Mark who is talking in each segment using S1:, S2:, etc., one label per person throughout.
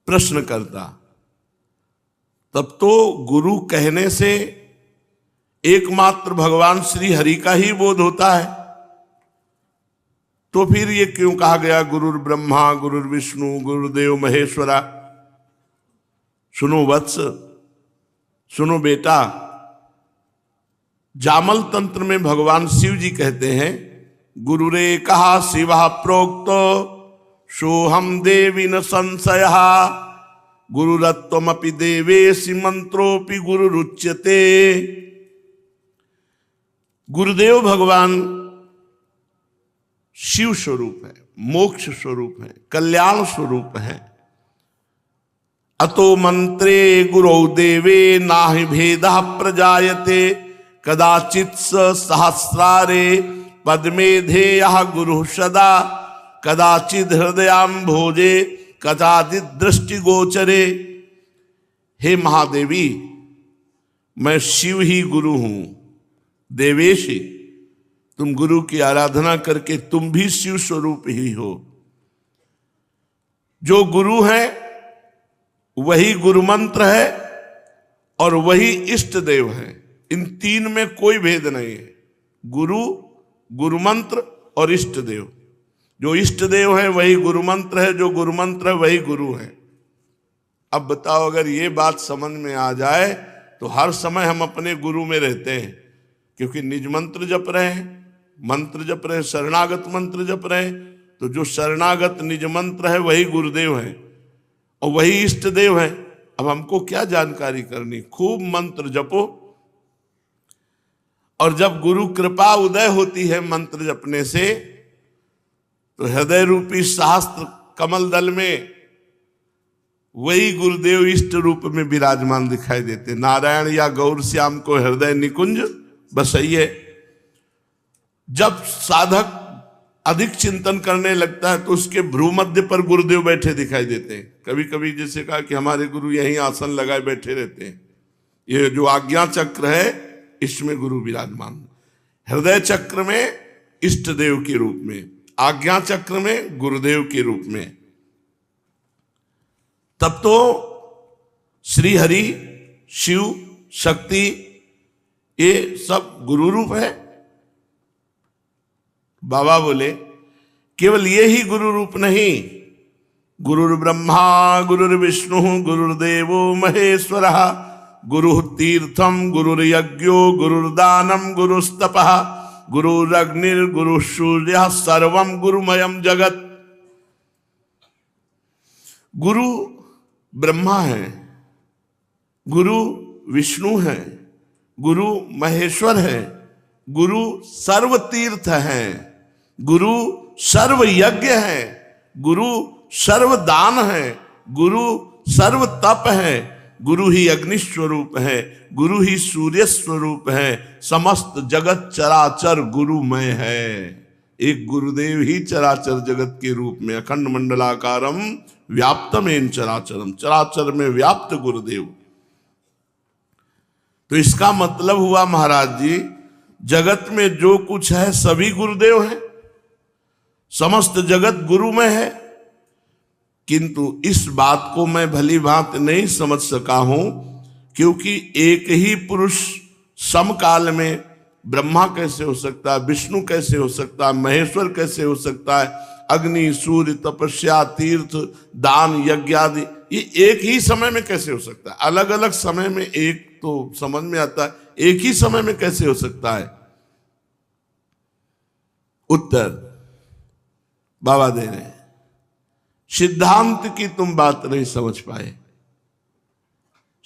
S1: प्रश्न करता। तब तो गुरु कहने से एकमात्र भगवान श्री हरि का ही बोध होता है। तो फिर ये क्यों कहा गया गुरुर ब्रह्मा गुरुर विष्णु गुरुदेव महेश्वरा। सुनो वत्स, सुनो बेटा, जामल तंत्र में भगवान शिव जी कहते हैं गुरुरे कहा शिवा प्रोक्तो सोहम देवी न संशय गुरुरत्वमपि देवेशि मंत्रोपि गुरुरुच्यते। गुरुदेव भगवान शिव स्वरूप है, मोक्ष स्वरूप है, कल्याण स्वरूप है। अतो मंत्रे गुरौ देवे नाहि भेदः प्रजायते कदाचित् सहस्रारे पद्मेधेयः गुरु सदा कदाचित् हृदयाम्भोजे कदाचित् दृष्टिगोचरे। हे महादेवी, मैं शिव ही गुरु हूं, देवेशी। तुम गुरु की आराधना करके तुम भी शिव स्वरूप ही हो। जो गुरु है वही गुरु मंत्र है और वही इष्ट देव है। इन तीन में कोई भेद नहीं है, गुरु, गुरु मंत्र और इष्ट देव। जो इष्ट देव है वही गुरु मंत्र है, जो गुरु मंत्र है वही गुरु है। अब बताओ, अगर ये बात समझ में आ जाए तो हर समय हम अपने गुरु में रहते हैं, क्योंकि निज मंत्र जप रहे हैं, मंत्र जप रहे हैं, शरणागत मंत्र जप रहे हैं। तो जो शरणागत निज मंत्र है वही गुरुदेव है और वही इष्ट देव है। अब हमको क्या जानकारी करनी, खूब मंत्र जपो। और जब गुरु कृपा उदय होती है मंत्र जपने से, तो हृदय रूपी शास्त्र कमल दल में वही गुरुदेव इष्ट रूप में विराजमान दिखाई देते। नारायण या गौर श्याम को हृदय निकुंज बसइए। जब साधक अधिक चिंतन करने लगता है तो उसके भ्रू मध्य पर गुरुदेव बैठे दिखाई देते हैं। कभी कभी जैसे कहा कि हमारे गुरु यहीं आसन लगाए बैठे रहते हैं। ये जो आज्ञा चक्र है इसमें गुरु विराजमान, हृदय चक्र में इष्ट देव के रूप में, आज्ञा चक्र में गुरुदेव के रूप में। तब तो श्री हरि, शिव, शक्ति ये सब गुरु रूप है। बाबा बोले केवल ये ही गुरु रूप नहीं, गुरुर् ब्रह्मा गुरुर्विष्णु गुरुर्देवो महेश्वरः गुरु तीर्थम गुरुर्यज्ञो गुरुर्दानम गुरुस्तपः गुरुरग्निर्गुरु सूर्य सर्वम गुरुमयम जगत। गुरु ब्रह्मा है, गुरु विष्णु है, गुरु महेश्वर है, गुरु सर्व तीर्थ है, गुरु सर्व यज्ञ है, गुरु सर्व दान है, गुरु सर्व तप है, गुरु ही अग्नि स्वरूप है, गुरु ही सूर्य स्वरूप है। समस्त जगत चराचर गुरुमय है। एक गुरुदेव ही चराचर जगत के रूप में अखंड मंडलाकारम व्याप्तमेन चराचरम, चराचर में व्याप्त गुरुदेव। तो इसका मतलब हुआ महाराज जी, जगत में जो कुछ है सभी गुरुदेव हैं, समस्त जगत गुरु में है। किंतु इस बात को मैं भली भांति नहीं समझ सका हूं, क्योंकि एक ही पुरुष समकाल में ब्रह्मा कैसे हो सकता है, विष्णु कैसे हो सकता है, महेश्वर कैसे हो सकता है, अग्नि सूर्य तपस्या तीर्थ दान यज्ञ आदि ये एक ही समय में कैसे हो सकता है। अलग अलग समय में एक तो समझ में आता है, एक ही समय में कैसे हो सकता है। उत्तर बाबा दे रहे हैं, सिद्धांत की तुम बात नहीं समझ पाए,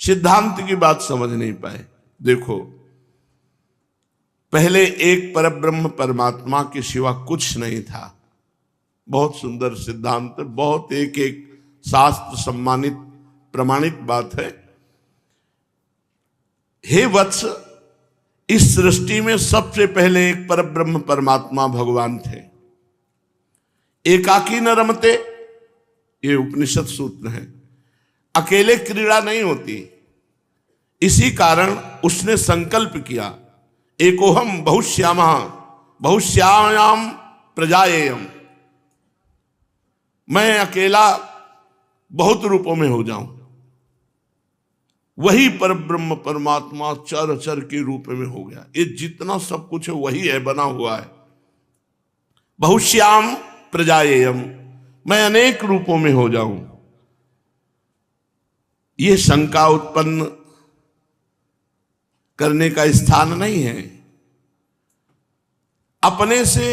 S1: सिद्धांत की बात समझ नहीं पाए। देखो, पहले एक परब्रह्म परमात्मा के सिवा कुछ नहीं था। बहुत सुंदर सिद्धांत, बहुत एक एक शास्त्र सम्मानित प्रमाणित बात है। हे वत्स, इस सृष्टि में सबसे पहले एक परब्रह्म परमात्मा भगवान थे। एकाकी न रमते, ये उपनिषद सूत्र है। अकेले क्रीड़ा नहीं होती, इसी कारण उसने संकल्प किया, एकोहम बहुश्यामः बहुश्यायाम प्रजाएयम। मैं अकेला बहुत रूपों में हो जाऊं। वही पर ब्रह्म परमात्मा चर अचर के रूप में हो गया। ये जितना सब कुछ है वही है, बना हुआ है। बहुश्याम प्रजाएयम, मैं अनेक रूपों में हो जाऊं। ये शंका उत्पन्न करने का स्थान नहीं है। अपने से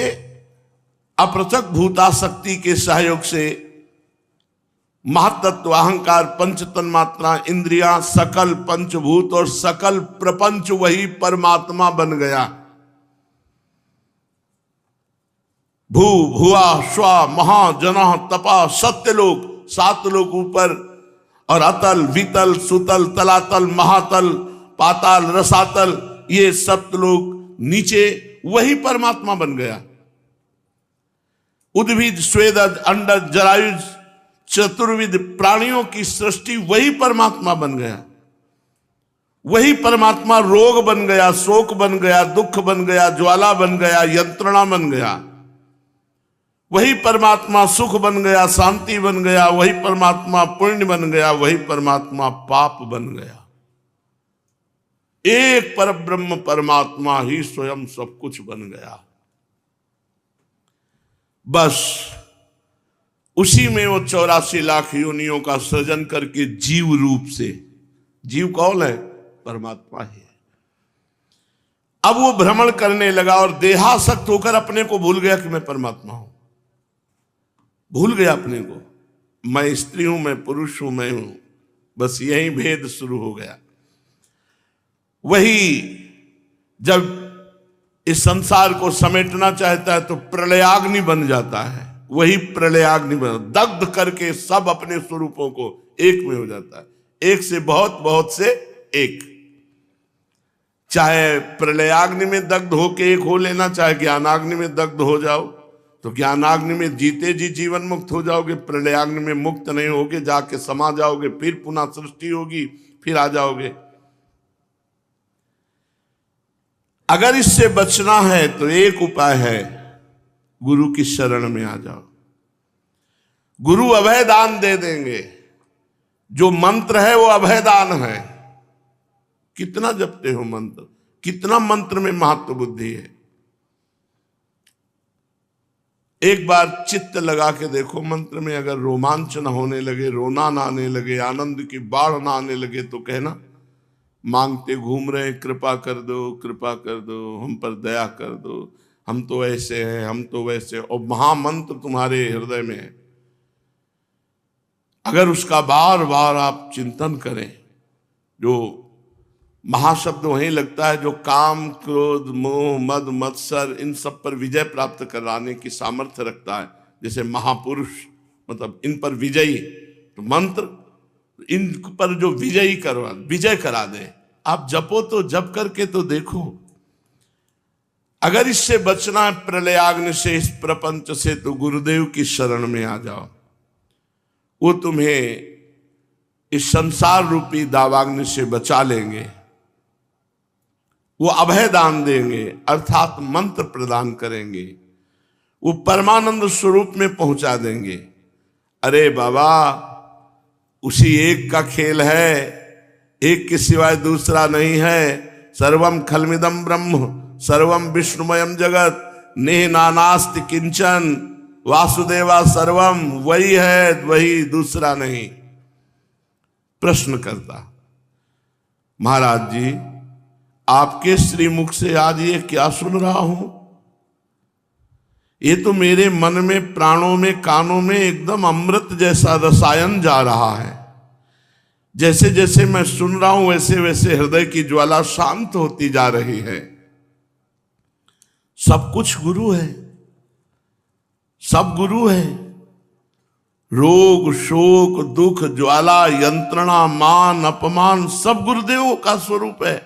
S1: अप्रत्यक्ष भूताशक्ति के सहयोग से महातत्व अहंकार पंच तन्मात्रा इंद्रियां सकल पंचभूत और सकल प्रपंच वही परमात्मा बन गया। भू भुआ स्वा महा जना तपा सत्यलोक, 7 लोक ऊपर, और अतल वितल सुतल तलातल महातल पाताल रसातल, ये सप्तलोक नीचे वही परमात्मा बन गया। उद्भिद स्वेदज अंडज जरायुज चतुर्विध प्राणियों की सृष्टि वही परमात्मा बन गया। वही परमात्मा रोग बन गया, शोक बन गया, दुख बन गया, ज्वाला बन गया, यंत्रणा बन गया। वही परमात्मा सुख बन गया, शांति बन गया। वही परमात्मा पुण्य बन गया, वही परमात्मा पाप बन गया। एक परब्रह्म परमात्मा ही स्वयं सब कुछ बन गया। बस उसी में वो 84 लाख योनियों का सृजन करके जीव रूप से, जीव कौन है? परमात्मा ही है। अब वो भ्रमण करने लगा और देहासक्त होकर अपने को भूल गया कि मैं परमात्मा हूं। भूल गया अपने को, मैं स्त्री हूं, मैं पुरुष हूं, मैं हूं। बस यही भेद शुरू हो गया। वही जब इस संसार को समेटना चाहता है तो प्रलयाग्नि बन जाता है। वही प्रलयाग्नि बन, दग्ध करके सब अपने स्वरूपों को एक में हो जाता है। एक से बहुत, बहुत से एक। चाहे प्रलयाग्नि में दग्ध होके एक हो लेना, चाहे ज्ञानाग्नि में दग्ध हो जाओ तो ज्ञानाग्नि में जीते जी जीवन मुक्त हो जाओगे। प्रलयाग्नि में मुक्त नहीं होगे, जाके समा जाओगे, फिर पुनः सृष्टि होगी, फिर आ जाओगे। अगर इससे बचना है तो एक उपाय है, गुरु की शरण में आ जाओ। गुरु अभय दान दे देंगे। जो मंत्र है वो अभय दान है। कितना जपते हो मंत्र, कितना मंत्र में महत्व बुद्धि है। एक बार चित्त लगा के देखो मंत्र में, अगर रोमांच न होने लगे, रोना ना आने लगे, आनंद की बाढ़ ना आने लगे तो कहना मांगते घूम रहे, कृपा कर दो, कृपा कर दो, हम पर दया कर दो, हम तो ऐसे हैं, हम तो वैसे। और महामंत्र तुम्हारे हृदय में है। अगर उसका बार बार आप चिंतन करें, जो महाशब्द वहीं लगता है जो काम क्रोध मोह मद मत्सर इन सब पर विजय प्राप्त कराने की सामर्थ्य रखता है। जैसे महापुरुष, मतलब इन पर विजयी, तो मंत्र इन पर जो विजय करा दे। आप जपो तो जप करके तो देखो। अगर इससे बचना है प्रलयाग्नि से, इस प्रपंच से, तो गुरुदेव की शरण में आ जाओ। वो तुम्हें इस संसार रूपी दावाग्नि से बचा लेंगे। वो अभय दान देंगे, अर्थात मंत्र प्रदान करेंगे। वो परमानंद स्वरूप में पहुंचा देंगे। अरे बाबा, उसी एक का खेल है, एक के सिवाय दूसरा नहीं है। सर्वम खलमिदम ब्रह्म सर्वम विष्णुमयम जगत नेह नानास्ति किंचन वासुदेवा सर्वम, वही है, वही, दूसरा नहीं। प्रश्न करता, महाराज जी आपके श्रीमुख से आज ये क्या सुन रहा हूं? ये तो मेरे मन में, प्राणों में, कानों में एकदम अमृत जैसा रसायन जा रहा है। जैसे जैसे मैं सुन रहा हूं वैसे वैसे हृदय की ज्वाला शांत होती जा रही है। सब कुछ गुरु है, सब गुरु है। रोग शोक दुख ज्वाला यंत्रणा मान अपमान सब गुरुदेव का स्वरूप है।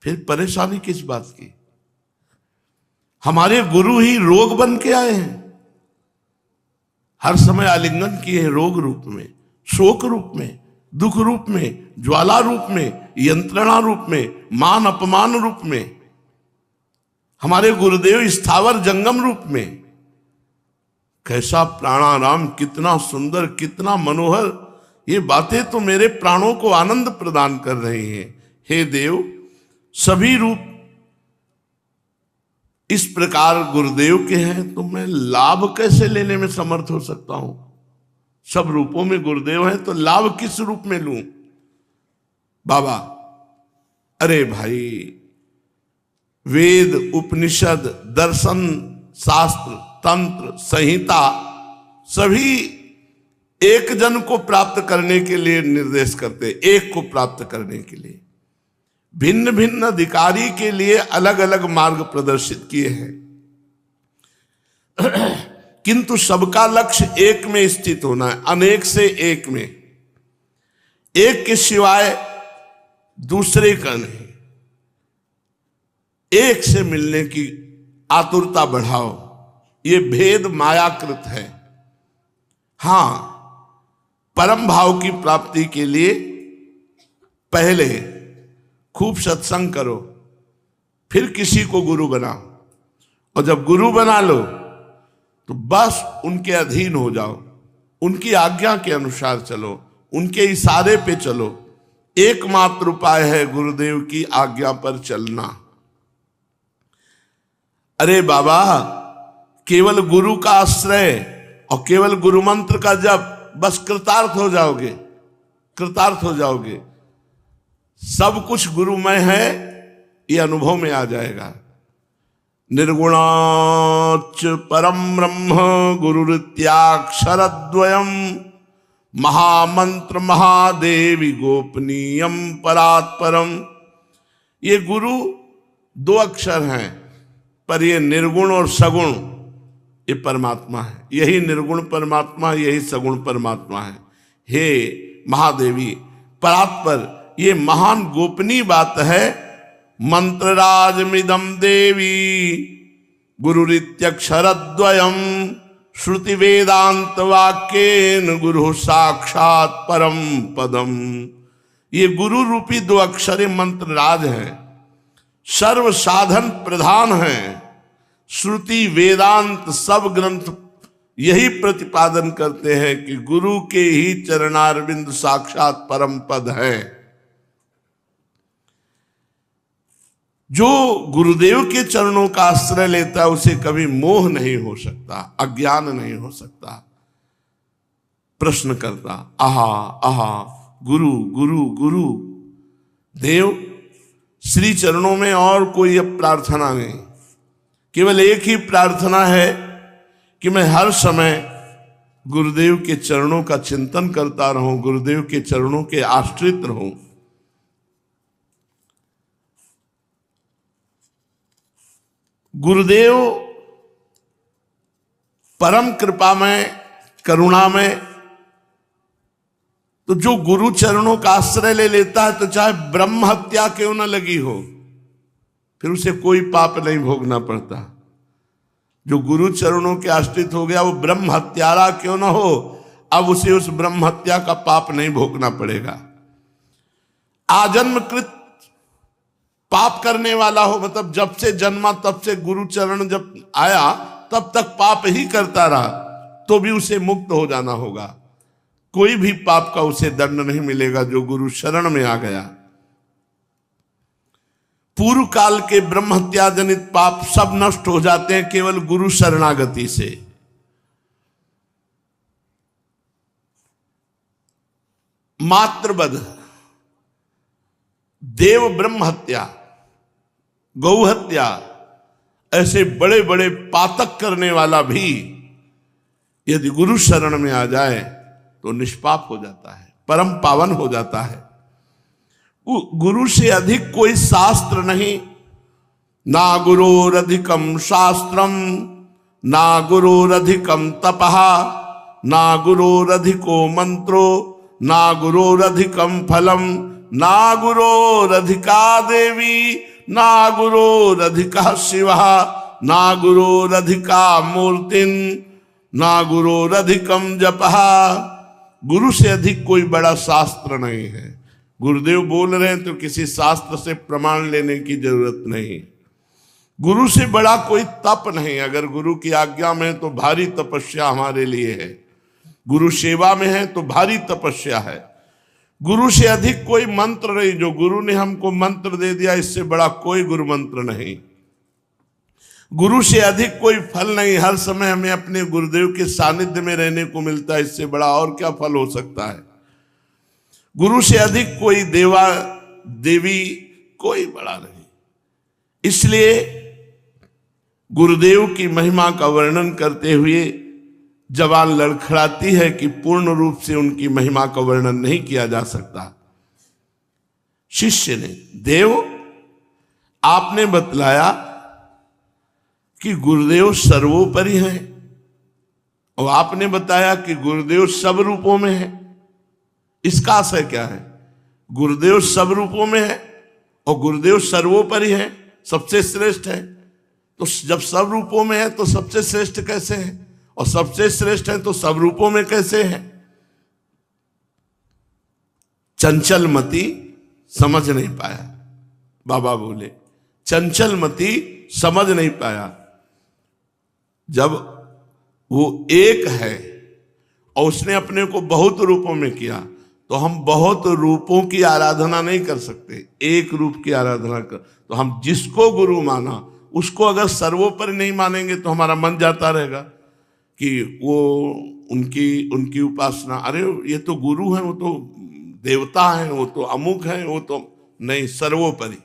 S1: फिर परेशानी किस बात की? हमारे गुरु ही रोग बन के आए हैं। हर समय आलिंगन किए हैं रोग रूप में, शोक रूप में, दुख रूप में, ज्वाला रूप में, यंत्रणा रूप में, मान अपमान रूप में। हमारे गुरुदेव स्थावर जंगम रूप में। कैसा प्राणाराम, कितना सुंदर, कितना मनोहर, ये बातें तो मेरे प्राणों को आनंद प्रदान कर रही हैं। हे देव, सभी रूप इस प्रकार गुरुदेव के हैं, तो मैं लाभ कैसे लेने में समर्थ हो सकता हूं? सब रूपों में गुरुदेव हैं, तो लाभ किस रूप में लूं? बाबा, अरे भाई, वेद, उपनिषद, दर्शन, शास्त्र, तंत्र, संहिता सभी एक जन को प्राप्त करने के लिए निर्देश करते, एक को प्राप्त करने के लिए। भिन्न भिन्न अधिकारी के लिए अलग अलग मार्ग प्रदर्शित किए हैं, किंतु सबका लक्ष्य एक में स्थित होना है, अनेक से एक में। एक के सिवाय दूसरे का नहीं, एक से मिलने की आतुरता बढ़ाओ। ये भेद मायाकृत है। हां, परम भाव की प्राप्ति के लिए पहले खूब सत्संग करो, फिर किसी को गुरु बनाओ, और जब गुरु बना लो तो बस उनके अधीन हो जाओ, उनकी आज्ञा के अनुसार चलो, उनके इशारे पे चलो। एकमात्र उपाय है गुरुदेव की आज्ञा पर चलना। अरे बाबा, केवल गुरु का आश्रय और केवल गुरु मंत्र का जप, बस कृतार्थ हो जाओगे, कृतार्थ हो जाओगे। सब कुछ गुरुमय है, ये अनुभव में आ जाएगा। निर्गुणाच परम ब्रह्म गुरुरित्याक्षरद्वयम् महामंत्र महादेवी गोपनीयम परात्परम। ये गुरु दो अक्षर हैं, पर ये निर्गुण और सगुण ये परमात्मा है। यही निर्गुण परमात्मा, यही सगुण परमात्मा है। हे महादेवी परात्पर, ये महान गोपनीय बात है। मंत्रराजमिदं देवी गुरुरित्यक्षरद्वयम् श्रुति वेदांत वाक्येन गुरु साक्षात परम पदम। ये गुरु रूपी दो अक्षर मंत्र राज हैं, सर्व साधन प्रधान हैं। श्रुति वेदांत सब ग्रंथ यही प्रतिपादन करते हैं कि गुरु के ही चरणारविंद साक्षात परम पद है। जो गुरुदेव के चरणों का आश्रय लेता है उसे कभी मोह नहीं हो सकता, अज्ञान नहीं हो सकता। प्रश्न करता, आहा आहा, गुरु गुरु गुरु। देव श्री चरणों में और कोई अब प्रार्थना नहीं, केवल एक ही प्रार्थना है कि मैं हर समय गुरुदेव के चरणों का चिंतन करता रहूं, गुरुदेव के चरणों के आश्रित रहूं। गुरुदेव परम कृपा में, करुणा में, तो जो गुरु चरणों का आश्रय ले लेता है, तो चाहे ब्रह्म हत्या क्यों न लगी हो, फिर उसे कोई पाप नहीं भोगना पड़ता। जो गुरु चरणों के आश्रित हो गया, वो ब्रह्म हत्यारा क्यों न हो, अब उसे उस ब्रह्म हत्या का पाप नहीं भोगना पड़ेगा। आजन्मकृत पाप करने वाला हो, मतलब जब से जन्मा तब से गुरु चरण जब आया तब तक पाप ही करता रहा, तो भी उसे मुक्त हो जाना होगा। कोई भी पाप का उसे दंड नहीं मिलेगा जो गुरु शरण में आ गया। पूर्व काल के ब्रह्म हत्या जनित पाप सब नष्ट हो जाते हैं केवल गुरु शरणागति से। मातृवध, देव ब्रह्म हत्या, गौ हत्या, ऐसे बड़े बड़े पातक करने वाला भी यदि गुरु शरण में आ जाए तो निष्पाप हो जाता है, परम पावन हो जाता है। गुरु से अधिक कोई शास्त्र नहीं। ना गुरोरधिकम शास्त्रम ना गुरोरधिकम तपः ना गुरोरधिको मंत्रो ना गुरोरधिकम फलम ना गुरोरधिका देवी ना गुरोरधिका शिवः ना गुरोरधिका मूर्तिन ना गुरोरधिकम जपः। गुरु से अधिक कोई बड़ा शास्त्र नहीं है। गुरुदेव बोल रहे हैं तो किसी शास्त्र से प्रमाण लेने की जरूरत नहीं। गुरु से बड़ा कोई तप नहीं। अगर गुरु की आज्ञा में है तो भारी तपस्या हमारे लिए है, गुरु सेवा में है तो भारी तपस्या है। गुरु से अधिक कोई मंत्र नहीं। जो गुरु ने हमको मंत्र दे दिया, इससे बड़ा कोई गुरु मंत्र नहीं। गुरु से अधिक कोई फल नहीं। हर समय हमें अपने गुरुदेव के सानिध्य में रहने को मिलता है, इससे बड़ा और क्या फल हो सकता है। गुरु से अधिक कोई देवा देवी कोई बड़ा नहीं। इसलिए गुरुदेव की महिमा का वर्णन करते हुए जबान लड़खड़ाती है कि पूर्ण रूप से उनकी महिमा का वर्णन नहीं किया जा सकता। शिष्य ने, देव आपने बतलाया कि गुरुदेव सर्वोपरि हैं, और आपने बताया कि गुरुदेव सब रूपों में है। इसका आशय क्या है? गुरुदेव सब रूपों में है और गुरुदेव सर्वोपरि है, सबसे श्रेष्ठ है। तो जब सब रूपों में है तो सबसे श्रेष्ठ कैसे है? और सबसे श्रेष्ठ है तो सब रूपों में कैसे है? चंचल मति समझ नहीं पाया। बाबा बोले, चंचल मति समझ नहीं पाया। जब वो एक है और उसने अपने को बहुत रूपों में किया, तो हम बहुत रूपों की आराधना नहीं कर सकते, एक रूप की आराधना कर। तो हम जिसको गुरु माना उसको अगर सर्वोपरि नहीं मानेंगे तो हमारा मन जाता रहेगा कि वो उनकी उपासना, अरे ये तो गुरु हैं, वो तो देवता हैं, वो तो अमुक हैं, वो तो नहीं, सर्वोपरि।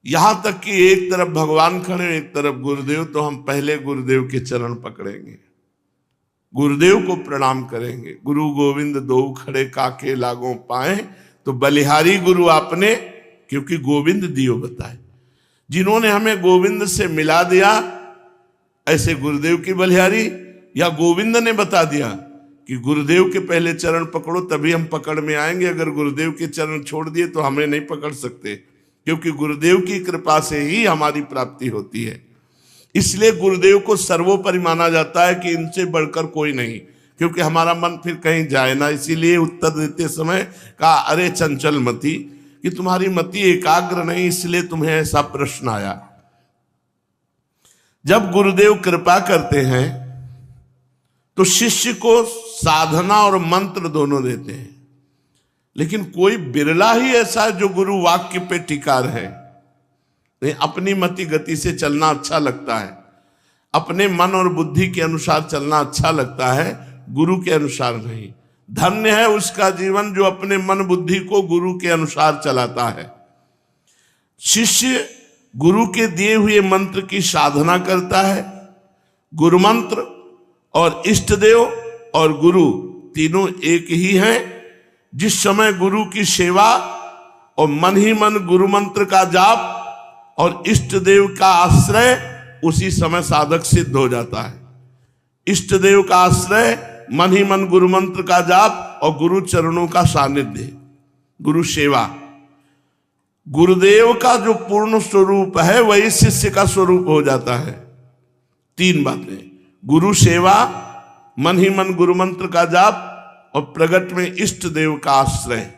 S1: यहां तक कि एक तरफ भगवान खड़े, एक तरफ गुरुदेव, तो हम पहले गुरुदेव के चरण पकड़ेंगे, गुरुदेव को प्रणाम करेंगे। गुरु गोविंद दो खड़े काके लागों पाए, तो बलिहारी गुरु आपने, क्योंकि गोविंद दियो बताए। जिन्होंने हमें गोविंद से मिला दिया, ऐसे गुरुदेव की बलिहारी, या गोविंद ने बता दिया कि गुरुदेव के पहले चरण पकड़ो तभी हम पकड़ में आएंगे। अगर गुरुदेव के चरण छोड़ दिए तो हमें नहीं पकड़ सकते, क्योंकि गुरुदेव की कृपा से ही हमारी प्राप्ति होती है। इसलिए गुरुदेव को सर्वोपरि माना जाता है कि इनसे बढ़कर कोई नहीं, क्योंकि हमारा मन फिर कहीं जाए ना। इसीलिए उत्तर देते समय कहा, अरे चंचल मति, कि तुम्हारी मति एकाग्र नहीं, इसलिए तुम्हें ऐसा प्रश्न आया। जब गुरुदेव कृपा करते हैं तो शिष्य को साधना और मंत्र दोनों देते हैं, लेकिन कोई बिरला ही ऐसा है जो गुरु वाक्य पे टिका रहे। नहीं, अपनी मति गति से चलना अच्छा लगता है, अपने मन और बुद्धि के अनुसार चलना अच्छा लगता है, गुरु के अनुसार नहीं। धन्य है उसका जीवन जो अपने मन बुद्धि को गुरु के अनुसार चलाता है। शिष्य गुरु के दिए हुए मंत्र की साधना करता है। गुरु मंत्र और इष्ट देव और गुरु तीनों एक ही हैं। जिस समय गुरु की सेवा और मन ही मन गुरु मंत्र का जाप और इष्ट देव का आश्रय, उसी समय साधक सिद्ध हो जाता है। इष्ट देव का आश्रय, मन ही मन गुरु मंत्र का जाप और गुरु चरणों का सानिध्य, गुरु सेवा। गुरुदेव का जो पूर्ण स्वरूप है वही शिष्य का स्वरूप हो जाता है। तीन बातें, गुरु सेवा, मन ही मन गुरु मंत्र का जाप और प्रगट में इष्ट देव का आश्रय।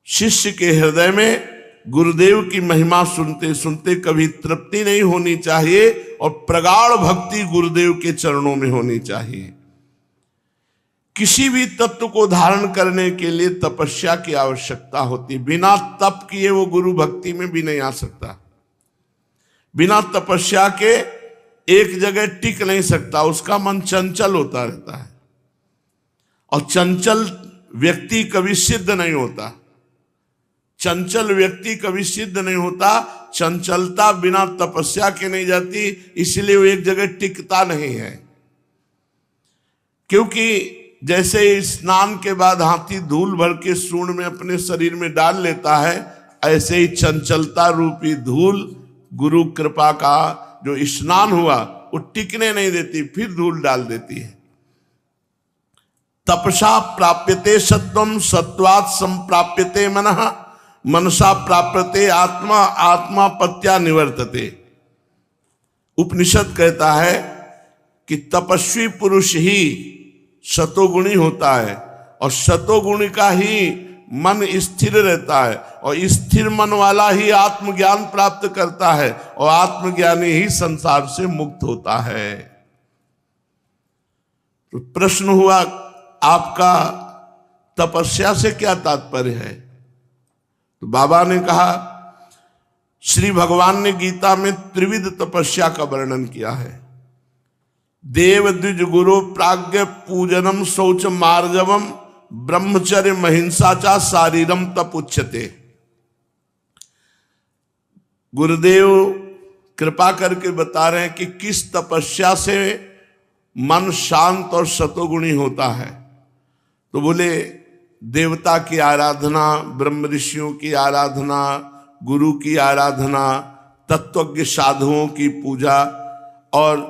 S1: शिष्य के हृदय में गुरुदेव की महिमा सुनते सुनते कभी तृप्ति नहीं होनी चाहिए और प्रगाढ़ भक्ति गुरुदेव के चरणों में होनी चाहिए। किसी भी तत्व को धारण करने के लिए तपस्या की आवश्यकता होती। बिना तप किए वो गुरु भक्ति में भी नहीं आ सकता। बिना तपस्या के एक जगह टिक नहीं सकता, उसका मन चंचल होता रहता है। और चंचल व्यक्ति कभी सिद्ध नहीं होता। चंचल व्यक्ति कभी सिद्ध नहीं होता। चंचलता बिना तपस्या के नहीं जाती, इसलिए वो एक जगह टिकता नहीं है। क्योंकि जैसे स्नान के बाद हाथी धूल भर के सूंड में अपने शरीर में डाल लेता है, ऐसे ही चंचलता रूपी धूल गुरु कृपा का जो स्नान हुआ वो टिकने नहीं देती, फिर धूल डाल देती है। तपसा प्राप्यते सत्वम, सत्वात् संप्राप्यते मनः, मनसा प्राप्यते आत्मा, आत्मा पत्या निवर्तते। उपनिषद कहता है कि तपस्वी पुरुष ही शतोगुणी होता है और शतोगुणी का ही मन स्थिर रहता है और स्थिर मन वाला ही आत्मज्ञान प्राप्त करता है और आत्मज्ञानी ही संसार से मुक्त होता है। तो प्रश्न हुआ, आपका तपस्या से क्या तात्पर्य है? तो बाबा ने कहा, श्री भगवान ने गीता में त्रिविध तपस्या का वर्णन किया है। देव द्विज गुरु प्राज्ञ पूजनम शौच मार्जवम ब्रह्मचर्य महिंसा चा शारीरम तप उच्यते। गुरुदेव कृपा करके बता रहे हैं कि किस तपस्या से मन शांत और सतोगुणी होता है। तो बोले, देवता की आराधना, ब्रह्म ऋषियों की आराधना, गुरु की आराधना, तत्वज्ञ साधुओं की पूजा और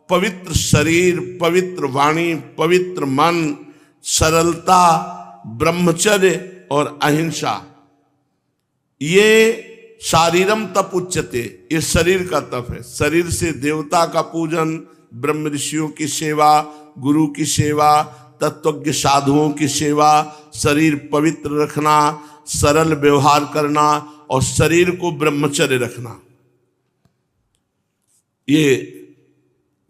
S1: पवित्र शरीर, पवित्र वाणी, पवित्र मन, सरलता, ब्रह्मचर्य और अहिंसा, ये शारीरम तप उच्यते, ये शरीर का तप है। शरीर से देवता का पूजन, ब्रह्म ऋषियों की सेवा, गुरु की सेवा, तत्वज्ञ साधुओं की सेवा, शरीर पवित्र रखना, सरल व्यवहार करना और शरीर को ब्रह्मचर्य रखना, ये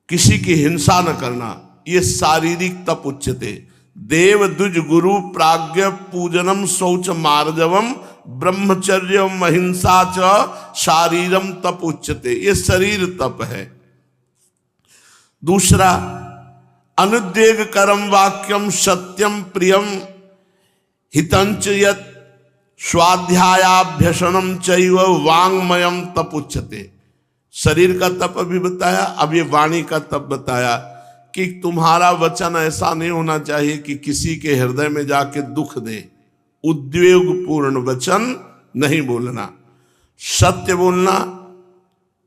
S1: किसी की हिंसा न करना, ये शारीरिक तप उच्यते। देव द्विज गुरु प्राज्ञ पूजनम शौच मार्जवम ब्रह्मचर्य महिंसा च शारीरम तप उच्यते, ये शरीर तप है। दूसरा, अनुद्वेग करम वाक्यम सत्यम प्रियम हितंच यत् स्वाध्यायाभ्यसनम चैव वांगमयम तप उच्यते। शरीर का तप अभी बताया, अब ये वाणी का तप बताया कि तुम्हारा वचन ऐसा नहीं होना चाहिए कि किसी के हृदय में जाके दुख दे। उद्वेगपूर्ण वचन नहीं बोलना, सत्य बोलना,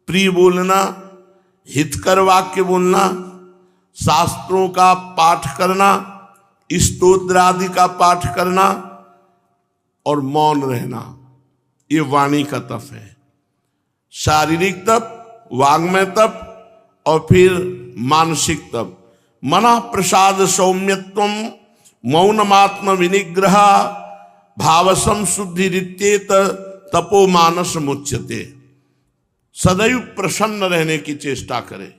S1: प्रिय बोलना, हितकर वाक्य बोलना, शास्त्रों का पाठ करना, स्तोत्र आदि का पाठ करना और मौन रहना, ये वाणी का तप है। शारीरिक तप, वांग्मय तप और फिर मानसिक तप। मना प्रसाद सौम्यत्वम मौनमात्म विनिग्रह भावसम शुद्धि रित्येत तपो मानस मुच्यते। सदैव प्रसन्न रहने की चेष्टा करें।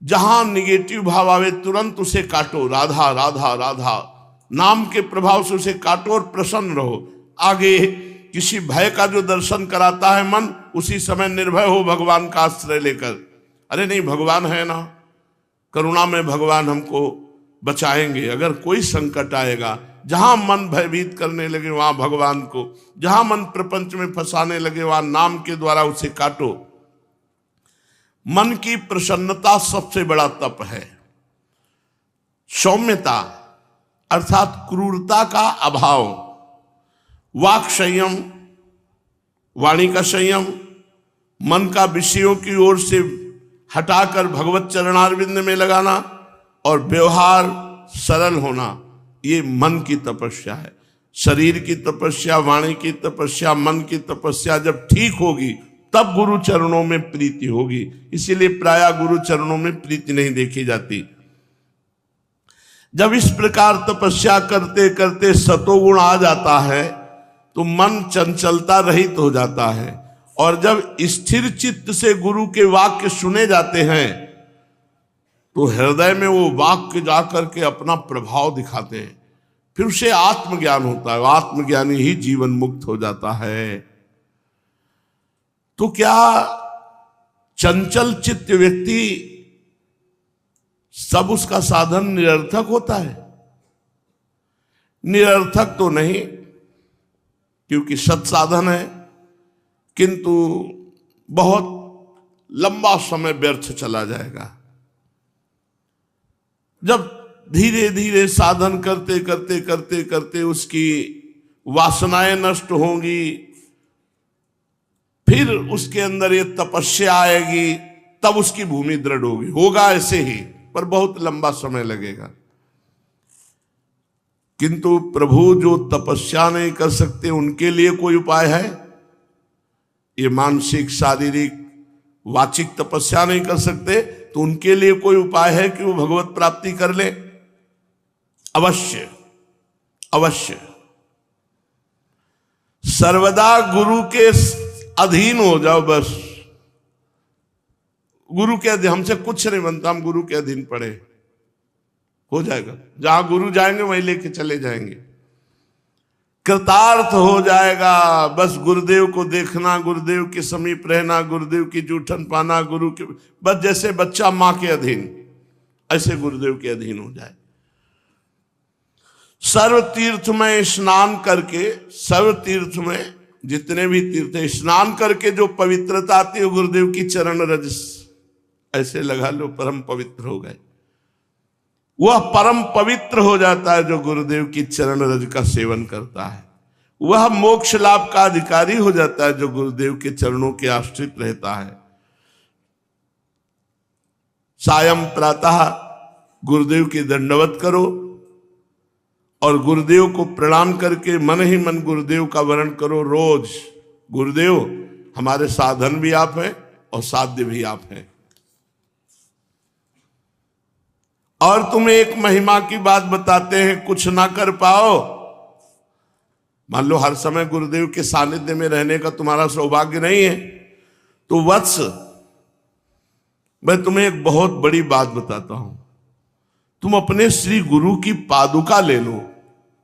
S1: जहां निगेटिव भाव आवे तुरंत उसे काटो, राधा राधा राधा नाम के प्रभाव से उसे काटो और प्रसन्न रहो। आगे किसी भय का जो दर्शन कराता है मन, उसी समय निर्भय हो भगवान का आश्रय लेकर। अरे नहीं, भगवान है ना, करुणा में भगवान हमको बचाएंगे। अगर कोई संकट आएगा, जहां मन भयभीत करने लगे वहां भगवान को, जहां मन प्रपंच में फंसाने लगे वहां नाम के द्वारा उसे काटो। मन की प्रसन्नता सबसे बड़ा तप है। सौम्यता अर्थात क्रूरता का अभाव, वाक संयम, वाणी का संयम, मन का विषयों की ओर से हटाकर भगवत चरणारविंद में लगाना और व्यवहार सरल होना, ये मन की तपस्या है। शरीर की तपस्या, वाणी की तपस्या, मन की तपस्या जब ठीक होगी तब गुरु चरणों में प्रीति होगी। इसीलिए प्रायः गुरु चरणों में प्रीति नहीं देखी जाती। जब इस प्रकार तपस्या करते करते सतोगुण आ जाता है तो मन चंचलता रहित हो जाता है, और जब स्थिर चित्त से गुरु के वाक्य सुने जाते हैं तो हृदय में वो वाक्य जाकर के अपना प्रभाव दिखाते हैं। फिर उसे आत्मज्ञान होता है, आत्मज्ञानी ही जीवन मुक्त हो जाता है। तो क्या चंचल चित्त व्यक्ति सब उसका साधन निरर्थक होता है? निरर्थक तो नहीं, क्योंकि सत्साधन है, किंतु बहुत लंबा समय व्यर्थ चला जाएगा। जब धीरे धीरे साधन करते करते करते करते उसकी वासनाएं नष्ट होंगी, फिर उसके अंदर ये तपस्या आएगी, तब उसकी भूमि दृढ़ होगी। होगा ऐसे ही, पर बहुत लंबा समय लगेगा। किंतु प्रभु जो तपस्या नहीं कर सकते उनके लिए कोई उपाय है? ये मानसिक, शारीरिक, वाचिक तपस्या नहीं कर सकते तो उनके लिए कोई उपाय है कि वो भगवत प्राप्ति कर ले? अवश्य अवश्य। सर्वदा गुरु के अधीन हो जाओ। बस गुरु के अधीन, हमसे कुछ नहीं बनता, हम गुरु के अधीन पड़े, हो जाएगा। जहां गुरु जाएंगे वहीं लेके चले जाएंगे, कृतार्थ हो जाएगा। बस गुरुदेव को देखना, गुरुदेव के समीप रहना, गुरुदेव की जूठन पाना, गुरु के, बस जैसे बच्चा मां के अधीन, ऐसे गुरुदेव के अधीन हो जाए। सर्व तीर्थ में स्नान करके, सर्व तीर्थ में जितने भी तीर्थ है, स्नान करके जो पवित्रता आती है गुरुदेव की चरण रज, ऐसे लगा लो परम पवित्र हो गए। वह परम पवित्र हो जाता है जो गुरुदेव की चरण रज का सेवन करता है। वह मोक्ष लाभ का अधिकारी हो जाता है जो गुरुदेव के चरणों के आश्रित रहता है। सायं प्रातः गुरुदेव की दंडवत करो और गुरुदेव को प्रणाम करके मन ही मन गुरुदेव का वर्ण करो रोज। गुरुदेव हमारे साधन भी आप हैं और साध्य भी आप हैं। और तुम्हें एक महिमा की बात बताते हैं, कुछ ना कर पाओ, मान लो हर समय गुरुदेव के सानिध्य में रहने का तुम्हारा सौभाग्य नहीं है, तो वत्स मैं तुम्हें एक बहुत बड़ी बात बताता हूं। तुम अपने श्री गुरु की पादुका ले लो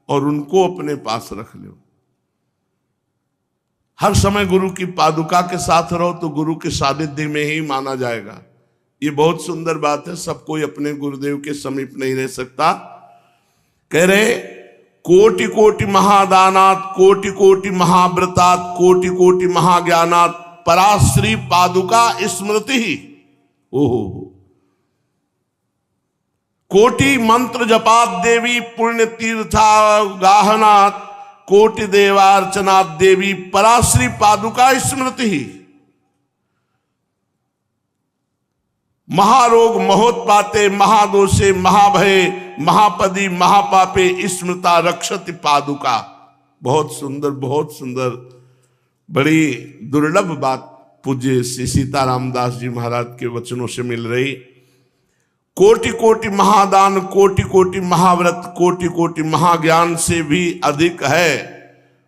S1: और उनको अपने पास रख लो। हर समय गुरु की पादुका के साथ रहो तो गुरु के सानिध्य में ही माना जाएगा। ये बहुत सुंदर बात है। सब कोई अपने गुरुदेव के समीप नहीं रह सकता। कह रहे कोटि कोटि महादानात, कोटि कोटि महाव्रतात्, कोटि कोटि महाज्ञानात् पराश्री पादुका स्मृति ही। ओहो, कोटि मंत्र जपात देवी पुण्य तीर्था गाहनात्, कोटि देवार्चनात् देवी पराश्री पादुका स्मृति ही। महारोग महोत्पाते महादोषे महाभये महापदी महापापे स्मृता रक्षति पादुका। बहुत सुंदर, बहुत सुंदर, बड़ी दुर्लभ बात पूज्य श्री सीताराम दास जी महाराज के वचनों से मिल रही। कोटि कोटि महादान, कोटि कोटि महाव्रत, कोटि कोटि महाज्ञान से भी अधिक है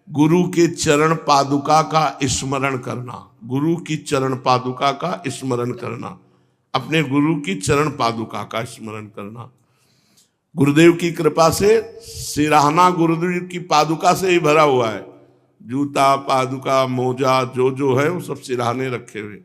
S1: गुरु के चरण पादुका का स्मरण करना। गुरु की चरण पादुका का स्मरण करना, अपने गुरु की चरण पादुका का स्मरण करना। गुरुदेव की कृपा से सिराहना गुरुदेव की पादुका से ही भरा हुआ है। जूता, पादुका, मोजा जो है वो सब सिराहने रखे हुए।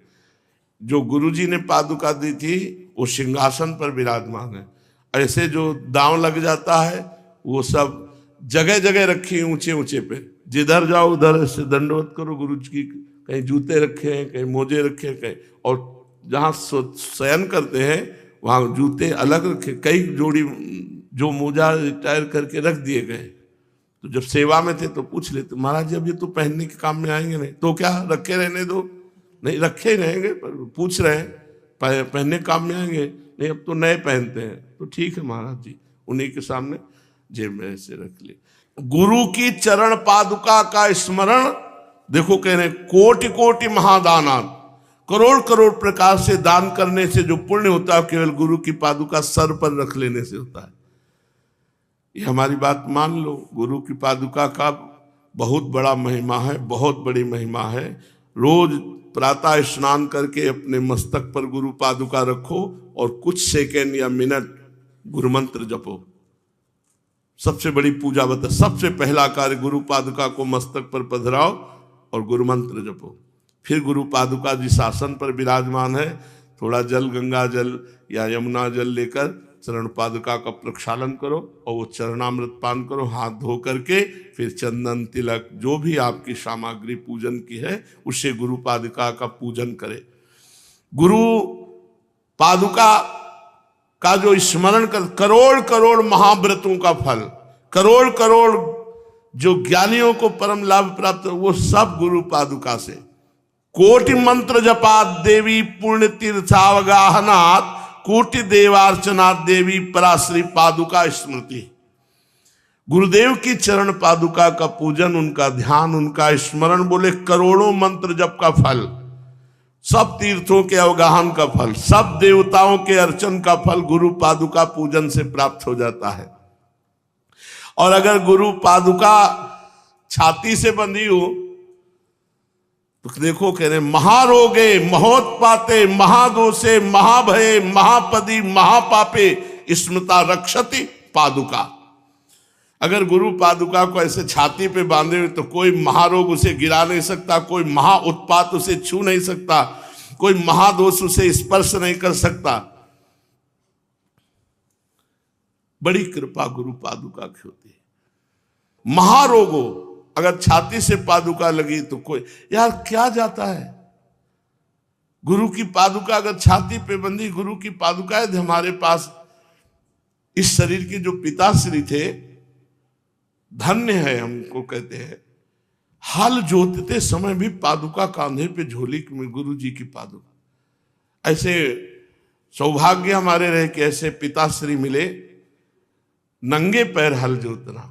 S1: जो गुरुजी ने पादुका दी थी वो सिंहासन पर विराजमान है। ऐसे जो दांव लग जाता है वो सब जगह जगह रखी ऊंचे ऊंचे पे, जिधर जाओ उधर से दंडवत करो गुरु जी की। कहीं जूते रखे हैं, कहीं मोजे रखे हैं, कहीं और जहाँ शयन करते हैं वहाँ जूते अलग रखे। कई जोड़ी जो मोजा रिटायर करके रख दिए गए। तो जब सेवा में थे तो पूछ लेते, महाराज जी अब ये तो पहनने के काम में आएंगे नहीं, तो क्या रखे रहने दो? नहीं, रखे ही रहेंगे, पर पूछ रहे हैं पहनने काम में आएंगे? नहीं, अब तो नए पहनते हैं। तो ठीक है महाराज जी, उन्हीं के सामने जेब में ऐसे रख लिए। गुरु की चरण पादुका का स्मरण, देखो कह रहे कोटि कोटि महादाना, करोड़ करोड़ प्रकार से दान करने से जो पुण्य होता है केवल गुरु की पादुका सर पर रख लेने से होता है। ये हमारी बात मान लो। गुरु की पादुका का बहुत बड़ा महिमा है, बहुत बड़ी महिमा है। रोज प्रातः स्नान करके अपने मस्तक पर गुरु पादुका रखो और कुछ सेकेंड या मिनट गुरु मंत्र जपो। सबसे बड़ी पूजा बता, सबसे पहला कार्य गुरु पादुका को मस्तक पर पधराओ और गुरु मंत्र जपो। फिर गुरु पादुका जिस आसन पर विराजमान है, थोड़ा जल, गंगा जल या यमुना जल लेकर चरण पादुका का प्रक्षालन करो और वो चरणामृत पान करो। हाथ धो करके फिर चंदन, तिलक, जो भी आपकी सामग्री पूजन की है उससे गुरु पादुका का पूजन करें। गुरु पादुका का जो स्मरण कर, करोड़ करोड़ महाव्रतों का फल, करोड़ करोड़ जो ज्ञानियों को परम लाभ प्राप्त, वो सब गुरु पादुका से। कोटि मंत्र जपात देवी पुण्य तीर्थावगाहनात्, कोटि देवार्चनात् देवी पराश्री पादुका स्मृति। गुरुदेव की चरण पादुका का पूजन, उनका ध्यान, उनका स्मरण, बोले करोड़ों मंत्र जप का फल, सब तीर्थों के अवगाहन का फल, सब देवताओं के अर्चन का फल गुरु पादुका पूजन से प्राप्त हो जाता है। और अगर गुरु पादुका छाती से बंधी हो तो देखो कह रहे महारोगे महोत्पाते महादोषे महाभये महापदी महापापे स्मृता रक्षति पादुका। अगर गुरु पादुका को ऐसे छाती पे बांधे हुए तो कोई महारोग उसे गिरा नहीं सकता, कोई महा उत्पात उसे छू नहीं सकता, कोई महादोष उसे स्पर्श नहीं कर सकता। बड़ी कृपा गुरु पादुका की होती है। महारोगो अगर छाती से पादुका लगी तो कोई यार क्या जाता है। गुरु की पादुका अगर छाती पे बंधी, गुरु की पादुका है हमारे पास। इस शरीर के जो पिताश्री थे धन्य है, हमको कहते हैं। हल जोतते समय भी पादुका कांधे पे झोली में गुरु जी की पादुका। ऐसे सौभाग्य हमारे रहे कि ऐसे पिताश्री मिले। नंगे पैर हल जोतना,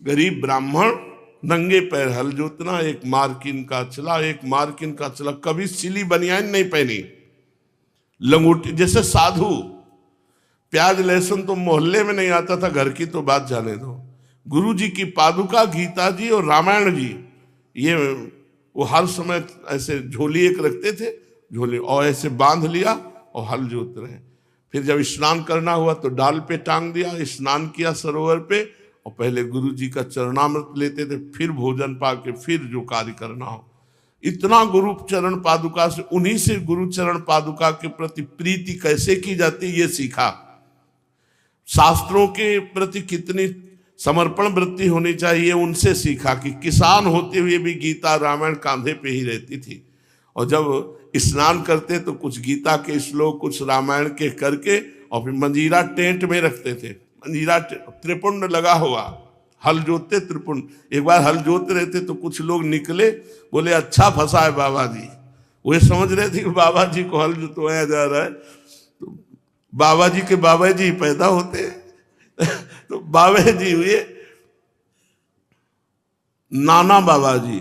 S1: गरीब ब्राह्मण नंगे पैर हल जोतना, एक मार्किन का चला, एक मार्किन का चला, कभी सिली बनियान नहीं पहनी, लंगोटी जैसे साधु। प्याज लहसुन तो मोहल्ले में नहीं आता था, घर की तो बात जाने दो। गुरु जी की पादुका, गीता जी और रामायण जी, ये वो हर समय ऐसे झोली एक रखते थे, झोली और ऐसे बांध लिया और हल जोत रहे। फिर जब स्नान करना हुआ तो डाल पे टांग दिया, स्नान किया सरोवर पे और पहले गुरु जी का चरणामृत लेते थे, फिर भोजन पाके फिर जो कार्य करना हो। इतना गुरु चरण पादुका से, उन्हीं से गुरु चरण पादुका के प्रति प्रीति कैसे की जाती ये सीखा। शास्त्रों के प्रति कितनी समर्पण वृत्ति होनी चाहिए उनसे सीखा कि किसान होते हुए भी गीता रामायण कांधे पे ही रहती थी। और जब स्नान करते तो कुछ गीता के श्लोक कुछ रामायण के करके और फिर मंजीरा टेंट में रखते थे। मंजीरा त्रिपुंड लगा हुआ, हल जोतते त्रिपुंड। एक बार हल जोत रहे थे तो कुछ लोग निकले, बोले अच्छा फंसा है बाबा जी। वे समझ रहे थे कि बाबा जी को हल जोतवाया जा रहा है। तो बाबा जी के बाबा जी पैदा होते तो बाबा जी हुए नाना बाबा जी,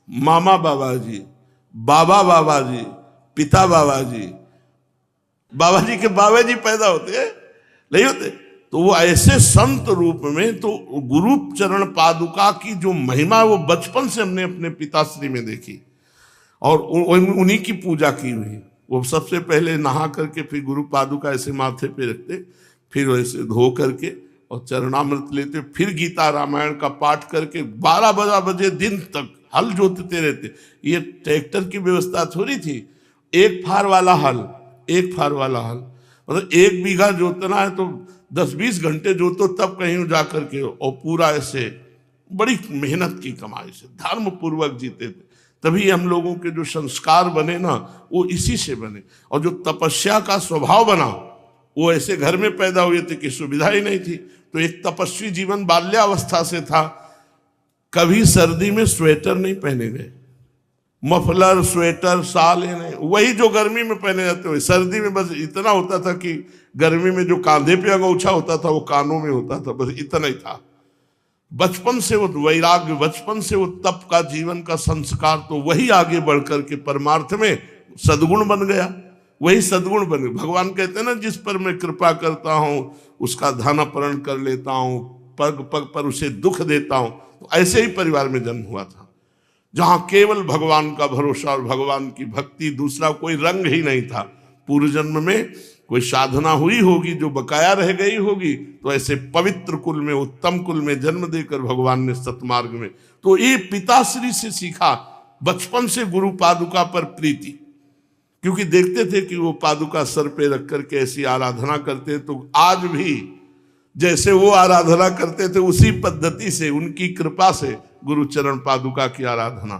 S1: मामा बाबा जी, बाबा बाबा जी, पिता बाबा जी। बाबा जी के बाबा जी पैदा होते नहीं होते। तो वो ऐसे संत रूप में, तो गुरु चरण पादुका की जो महिमा वो बचपन से हमने अपने पिताश्री में देखी और उन्हीं की पूजा की हुई। वो सबसे पहले नहा करके फिर गुरु पादुका ऐसे माथे पे रखते, फिर वैसे धो करके और चरणामृत लेते, फिर गीता रामायण का पाठ करके 12 बजे दिन तक हल जोतते रहते। ये ट्रैक्टर की व्यवस्था थोड़ी थी, एक फार वाला हल, एक फार वाला हल, मतलब 1 बीघा जोतना है तो 10-20 घंटे जोतो तब कहीं जा करके, और पूरा ऐसे बड़ी मेहनत की कमाई से धर्म पूर्वक जीते थे। तभी हम लोगों के जो संस्कार बने ना वो इसी से बने। और जो तपस्या का स्वभाव बना वो ऐसे घर में पैदा हुए थे कि सुविधा ही नहीं थी। तो एक तपस्वी जीवन बाल्यावस्था से था। कभी सर्दी में स्वेटर नहीं पहने गए, मफलर स्वेटर साल नहीं, वही जो गर्मी में पहने जाते हुए। सर्दी में बस इतना होता था कि गर्मी में जो कांधे पे अंगोछा होता था वो कानों में होता था, बस इतना ही था। बचपन से वो वैराग्य, बचपन से वो तप का जीवन का संस्कार, तो वही आगे बढ़ करके परमार्थ में सद्गुण बन गया। वही सद्गुण बन गया। भगवान कहते हैं ना, जिस पर मैं कृपा करता हूँ उसका धन अपहरण कर लेता हूँ, पग पग पर उसे दुख देता हूँ। तो ऐसे ही परिवार में जन्म हुआ था जहाँ केवल भगवान का भरोसा और भगवान की भक्ति, दूसरा कोई रंग ही नहीं था। पूर्व जन्म में कोई साधना हुई होगी जो बकाया रह गई होगी, तो ऐसे पवित्र कुल में, उत्तम कुल में जन्म देकर भगवान ने सतमार्ग में। तो ये पिताश्री से सीखा, बचपन से गुरु पादुका पर प्रीति, क्योंकि देखते थे कि वो पादुका सर पे रख करके ऐसी आराधना करते। तो आज भी जैसे वो आराधना करते थे उसी पद्धति से, उनकी कृपा से गुरु चरण पादुका की आराधना।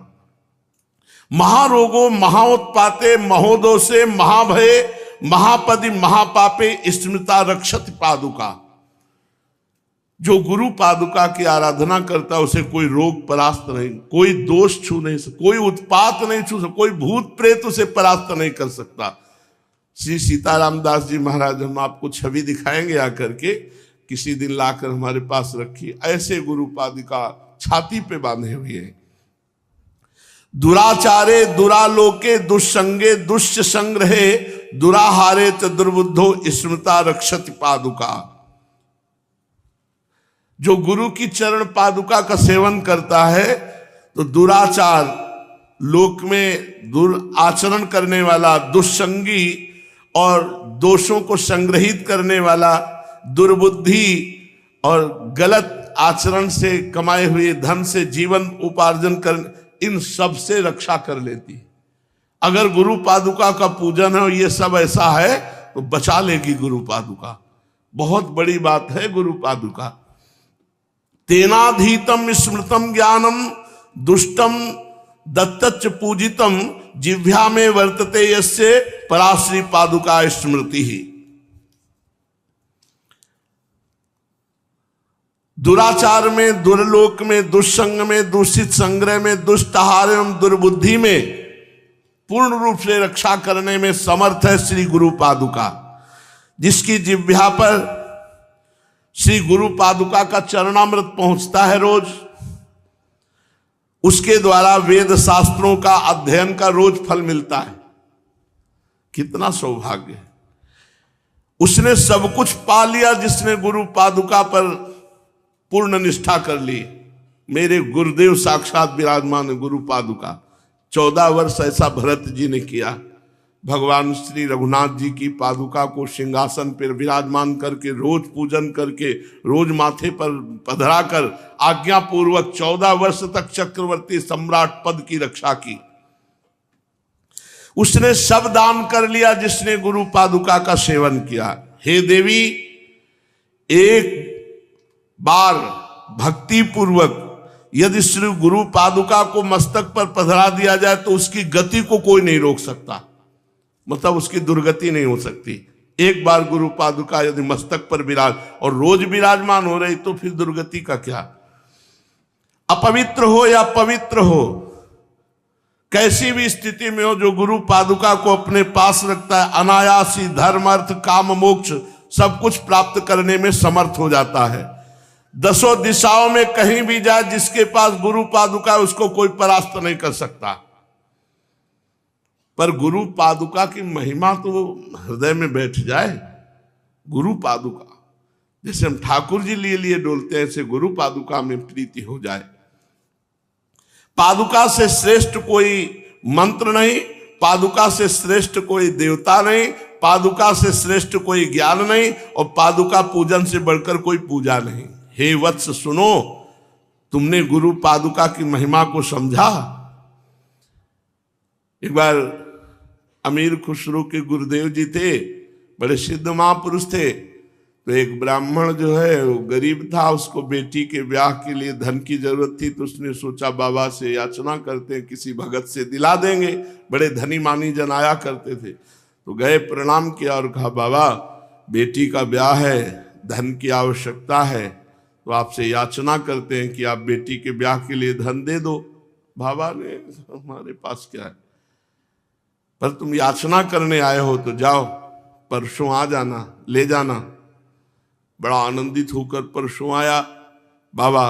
S1: महारोगो महाउत्पाते महोदोषे महाभये महापदि महापापे स्मृता रक्षति पादुका। जो गुरु पादुका की आराधना करता उसे कोई रोग परास्त नहीं, कोई दोष छू नहीं सकता, कोई उत्पात नहीं छू सकता, कोई भूत प्रेत उसे परास्त नहीं कर सकता। श्री सीताराम दास जी महाराज, हम आपको छवि दिखाएंगे आकर के, किसी दिन लाकर हमारे पास रखी। ऐसे गुरु पादुका छाती पे बांधे हुए हैं। दुराचारे दुरालोके दुष्संगे दुष्ट संग्रहे दुराहारे च दुर्बुद्धो स्मृता रक्षति पादुका। जो गुरु की चरण पादुका का सेवन करता है तो दुराचार, लोक में दुराचरण करने वाला, दुष्संगी और दोषों को संग्रहित करने वाला, दुर्बुद्धि और गलत आचरण से कमाए हुए धन से जीवन उपार्जन कर, इन सब से रक्षा कर लेती। अगर गुरु पादुका का पूजन है और ये सब ऐसा है तो बचा लेगी गुरु पादुका। बहुत बड़ी बात है गुरु पादुका। तेनाधीतम स्मृतम ज्ञानम दुष्टम दत्तच पूजितम जिह्वा में वर्तते यस्य पराश्री पादुका स्मृति ही। दुराचार में, दुर्लोक में, दुष्संग में, दूषित संग्रह में, दुष्ट आहार एवं दुर्बुद्धि में पूर्ण रूप से रक्षा करने में समर्थ है श्री गुरु पादुका। जिसकी जिह्वा पर श्री गुरु पादुका का चरणामृत पहुंचता है रोज, उसके द्वारा वेद शास्त्रों का अध्ययन का रोज फल मिलता है। कितना सौभाग्य है। उसने सब कुछ पा लिया जिसने गुरु पादुका पर पूर्ण निष्ठा कर ली। मेरे गुरुदेव साक्षात विराजमान है गुरु पादुका। 14 वर्ष ऐसा भरत जी ने किया। भगवान श्री रघुनाथ जी की पादुका को सिंहासन पर विराजमान करके रोज पूजन करके, रोज माथे पर पधरा कर आज्ञा पूर्वक 14 वर्ष तक चक्रवर्ती सम्राट पद की रक्षा की। उसने सब दान कर लिया जिसने गुरु पादुका का सेवन किया। हे देवी, एक बार भक्ति पूर्वक यदि श्री गुरु पादुका को मस्तक पर पधरा दिया जाए तो उसकी गति को कोई नहीं रोक सकता, मतलब उसकी दुर्गति नहीं हो सकती। एक बार गुरु पादुका यदि मस्तक पर विराज और रोज विराजमान हो रही तो फिर दुर्गति का क्या। अपवित्र हो या पवित्र हो, कैसी भी स्थिति में हो, जो गुरु पादुका को अपने पास रखता है अनायास ही धर्म अर्थ काम मोक्ष सब कुछ प्राप्त करने में समर्थ हो जाता है। 10 दिशाओं में कहीं भी जाए, जिसके पास गुरु पादुका है उसको कोई परास्त नहीं कर सकता। पर गुरु पादुका की महिमा तो हृदय में बैठ जाए। गुरु पादुका जैसे हम ठाकुर जी लिए डोलते हैं, ऐसे गुरु पादुका में प्रीति हो जाए। पादुका से श्रेष्ठ कोई मंत्र नहीं, पादुका से श्रेष्ठ कोई देवता नहीं, पादुका से श्रेष्ठ कोई ज्ञान नहीं, और पादुका पूजन से बढ़कर कोई पूजा नहीं। हे वत्स सुनो, तुमने गुरु पादुका की महिमा को समझा। एक बार अमीर खुसरो के गुरुदेव जी थे, बड़े सिद्ध महापुरुष थे। तो एक ब्राह्मण जो है वो गरीब था, उसको बेटी के ब्याह के लिए धन की जरूरत थी। तो उसने सोचा बाबा से याचना करते हैं, किसी भगत से दिला देंगे। बड़े धनी मानी जन आया करते थे। तो गए, प्रणाम किया और कहा बाबा बेटी का ब्याह है, धन की आवश्यकता है, तो आपसे याचना करते हैं कि आप बेटी के ब्याह के लिए धन दे दो। बाबा ने, हमारे पास क्या है, पर तुम याचना करने आए हो तो जाओ, परसों आ जाना, ले जाना। बड़ा आनंदित होकर परसों आया। बाबा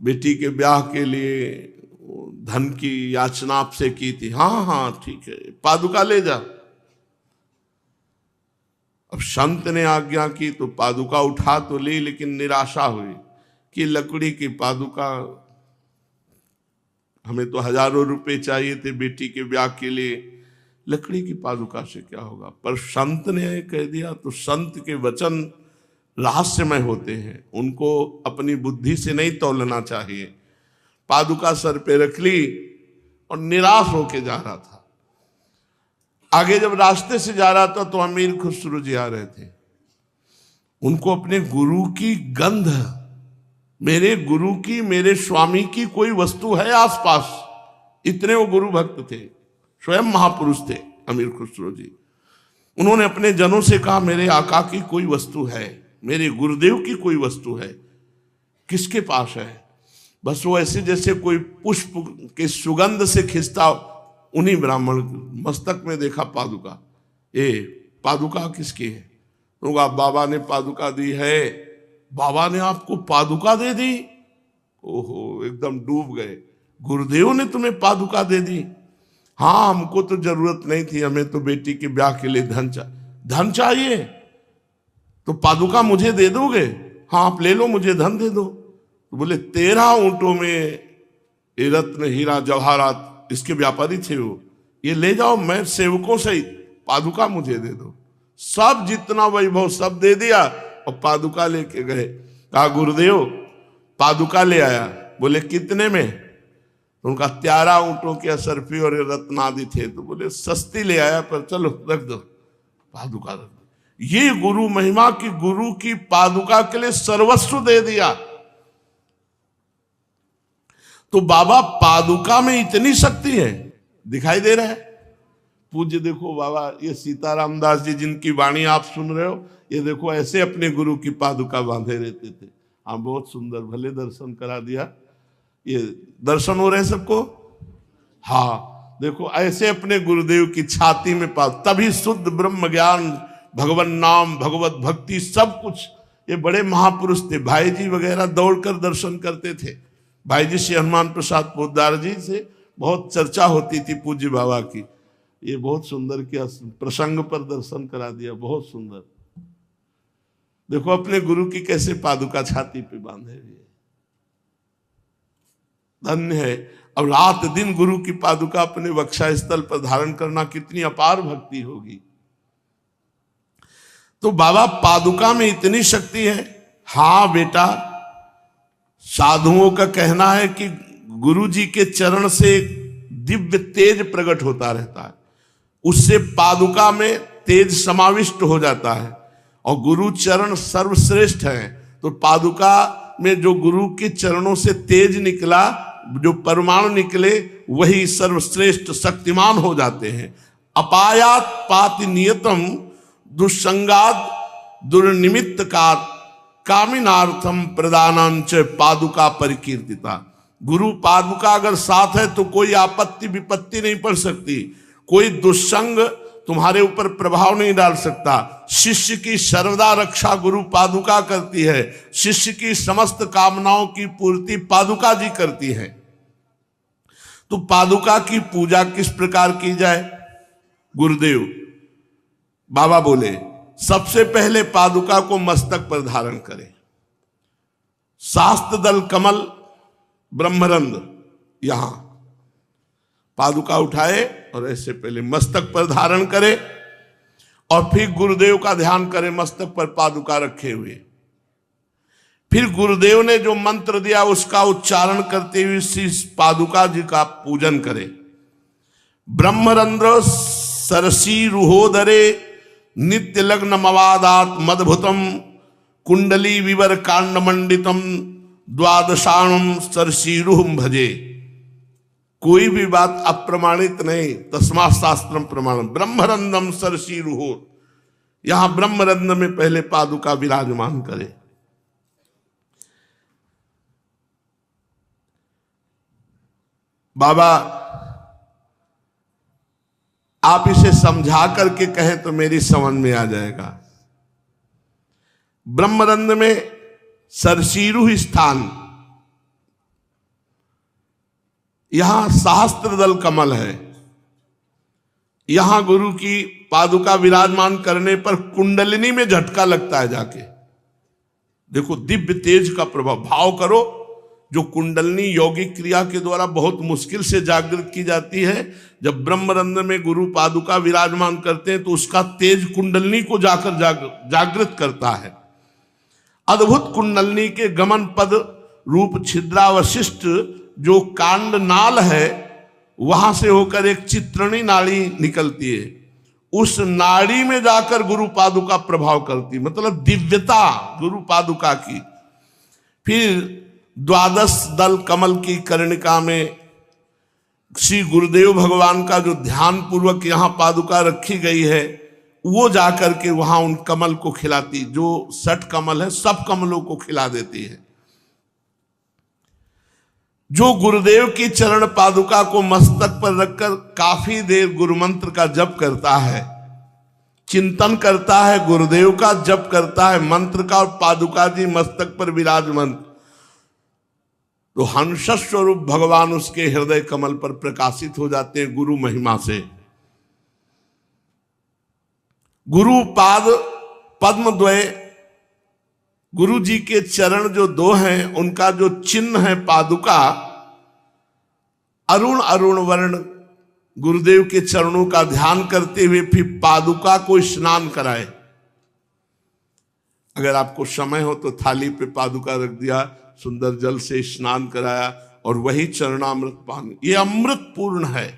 S1: बेटी के ब्याह के लिए धन की याचना आपसे की थी। हाँ हाँ ठीक है, पादुका ले जा। अब संत ने आज्ञा की तो पादुका उठा तो ली, लेकिन निराशा हुई कि लकड़ी की पादुका, हमें तो हजारों रुपए चाहिए थे बेटी के ब्याह के लिए, लकड़ी की पादुका से क्या होगा। पर संत ने कह दिया। तो संत के वचन रहस्यमय होते हैं, उनको अपनी बुद्धि से नहीं तौलना चाहिए। पादुका सर पे रख ली और निराश होके जा रहा था। आगे जब रास्ते से जा रहा था तो अमीर खुसरो जी आ रहे थे। उनको अपने गुरु की गंध, मेरे गुरु की, मेरे स्वामी की कोई वस्तु है आसपास, इतने वो गुरु भक्त थे, स्वयं महापुरुष थे अमीर खुसरो जी। उन्होंने अपने जनों से कहा मेरे आका की कोई वस्तु है, मेरे गुरुदेव की कोई वस्तु है, किसके पास है। बस वो ऐसे जैसे कोई पुष्प के सुगंध से खिंचता, उन्हीं ब्राह्मण मस्तक में देखा पादुका। पादुका किसकी है? तो बाबा ने पादुका दी है। बाबा ने आपको पादुका दे दी? ओहो, एकदम डूब गए। गुरुदेव ने तुम्हें पादुका दे दी? हाँ, हमको तो जरूरत नहीं थी, हमें तो बेटी के ब्याह के लिए धन चाहिए, तो पादुका मुझे दे दोगे? हाँ आप ले लो, मुझे धन दे दो। तो बोले 13 ऊंटों में ये रत्न हीरा जवाहरात इसके व्यापारी थे वो, ये ले जाओ, मैं सेवकों से पादुका मुझे दे दो। सब जितना वैभव सब दे दिया और पादुका लेके गए। कहा गुरुदेव पादुका ले आया। बोले कितने में? तो उनका 13 ऊंटों के असरफी और रत्न आदि थे। तो बोले सस्ती ले आया, पर चलो रख दो, पादुका रख दो। ये गुरु महिमा की, गुरु की पादुका के लिए सर्वस्व दे दिया। तो बाबा पादुका में इतनी शक्ति है, दिखाई दे रहा है। पूज्य देखो बाबा, ये सीताराम दास जी जिनकी वाणी आप सुन रहे हो, ये देखो ऐसे अपने गुरु की पादुका बांधे रहते थे। हाँ बहुत सुंदर, भले दर्शन करा दिया। ये दर्शन हो रहे सबको? हाँ देखो ऐसे अपने गुरुदेव की छाती में तभी शुद्ध ब्रह्म ज्ञान, भगवान नाम, भगवत भक्ति सब कुछ। ये बड़े महापुरुष थे। भाई जी वगैरह दौड़कर दर्शन करते थे। भाई जी श्री हनुमान प्रसाद पोद्दार जी से बहुत चर्चा होती थी पूज्य बाबा की। ये बहुत सुंदर किया, प्रसंग पर दर्शन करा दिया, बहुत सुंदर। देखो अपने गुरु की कैसे पादुका छाती पे बांधे हुए, धन्य है। अब रात दिन गुरु की पादुका अपने वक्षा स्थल पर धारण करना कितनी अपार भक्ति होगी। तो बाबा पादुका में इतनी शक्ति है। हाँ बेटा, साधुओं का कहना है कि गुरु जी के चरण से दिव्य तेज प्रकट होता रहता है, उससे पादुका में तेज समाविष्ट हो जाता है। और गुरु चरण सर्वश्रेष्ठ है, तो पादुका में जो गुरु के चरणों से तेज निकला, जो परमाणु निकले, वही सर्वश्रेष्ठ शक्तिमान हो जाते हैं। अपायात पाति नियतम दुस्संगाद दुर्निमित्त का कामिनार्थम प्रदानांच पादुका परिकीर्तिता। गुरु पादुका अगर साथ है तो कोई आपत्ति विपत्ति नहीं पड़ सकती, कोई दुस्संग तुम्हारे ऊपर प्रभाव नहीं डाल सकता। शिष्य की सर्वदा रक्षा गुरु पादुका करती है। शिष्य की समस्त कामनाओं की पूर्ति पादुका जी करती है। तो पादुका की पूजा किस प्रकार की जाए? गुरुदेव बाबा बोले सबसे पहले पादुका को मस्तक पर धारण करें। शास्त्र दल कमल ब्रह्मरंध्र, यहां पादुका उठाए और ऐसे पहले मस्तक पर धारण करे और फिर गुरुदेव का ध्यान करें, मस्तक पर पादुका रखे हुए। फिर गुरुदेव ने जो मंत्र दिया उसका उच्चारण करते हुए श्री पादुका जी का पूजन करें। ब्रह्मरंध्र सरसी रुहोदरे नित्य लग्न मवादात मदभुतम कुंडली विवर कांड मंडितम द्वादशाणम सरसीरुहम भजे। कोई भी बात अप्रमाणित नहीं, तस्मा शास्त्रम प्रमाणम। ब्रह्मरंध्रम सरसीरुहो, यहां ब्रह्मरंध्र में पहले पादुका विराजमान करे। बाबा आप इसे समझा करके कहें तो मेरी समझ में आ जाएगा। ब्रह्मरंध्र में सरसीरु स्थान, यहां सहस्त्र दल कमल है। यहां गुरु की पादुका विराजमान करने पर कुंडलिनी में झटका लगता है जाके। देखो दिव्य तेज का प्रभाव, भाव करो। जो कुंडलिनी यौगिक क्रिया के द्वारा बहुत मुश्किल से जागृत की जाती है, जब ब्रह्मरंध्र में गुरु पादुका विराजमान करते हैं तो उसका तेज कुंडलिनी को जाकर जागृत करता है। अद्भुत कुंडलिनी के गमन पद रूप छिद्रावशिष्ट जो कांड नाल है, वहां से होकर एक चित्रणी नाड़ी निकलती है। उस नाड़ी में जाकर गुरु पादुका प्रभाव करती, मतलब दिव्यता गुरु पादुका की। फिर द्वादश दल कमल की कर्णिका में श्री गुरुदेव भगवान का जो ध्यान पूर्वक यहां पादुका रखी गई है, वो जाकर के वहां उन कमल को खिलाती। जो 60 कमल है सब कमलों को खिला देती है। जो गुरुदेव की चरण पादुका को मस्तक पर रखकर काफी देर गुरु मंत्र का जप करता है, चिंतन करता है, गुरुदेव का जप करता है मंत्र का, और पादुका जी मस्तक पर विराजमान, तो हंस स्वरूप भगवान उसके हृदय कमल पर प्रकाशित हो जाते हैं गुरु महिमा से। गुरु पाद पद्म द्वय गुरु जी के चरण जो दो हैं, उनका जो चिन्ह है पादुका, अरुण अरुण वर्ण, गुरुदेव के चरणों का ध्यान करते हुए फिर पादुका को स्नान कराए। अगर आपको समय हो तो थाली पे पादुका रख दिया, सुंदर जल से स्नान कराया और वही चरणामृत पान, ये अमृत पूर्ण है,